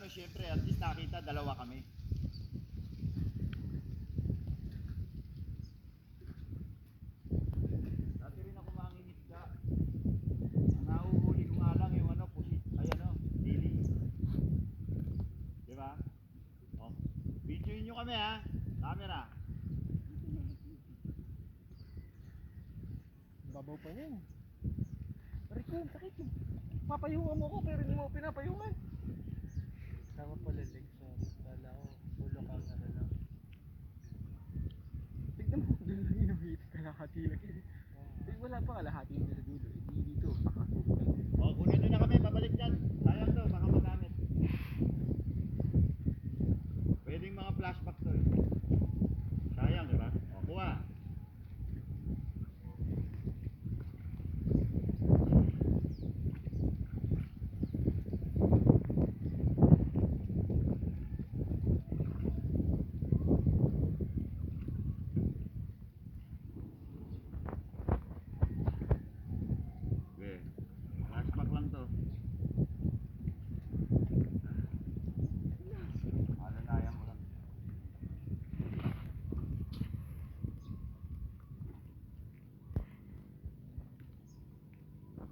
ano, syempre, at least nakita, dalawa kami. Dati rin ako mangingisda. Ang nahuhuli ko nga lang yung ano, pusit, ay ano, dili. Diba? Oh, videoin nyo kami ha, camera. Babaw pa niyan. Rico, sakit yun. Papayungan mo ko pero hindi mo pinapayungan. Tama pala legs mo. Kala ko, ulo camera lang. Tignan mo, doon lang inuhit. Kalahati lang yun. Eh, wala pa kalahati.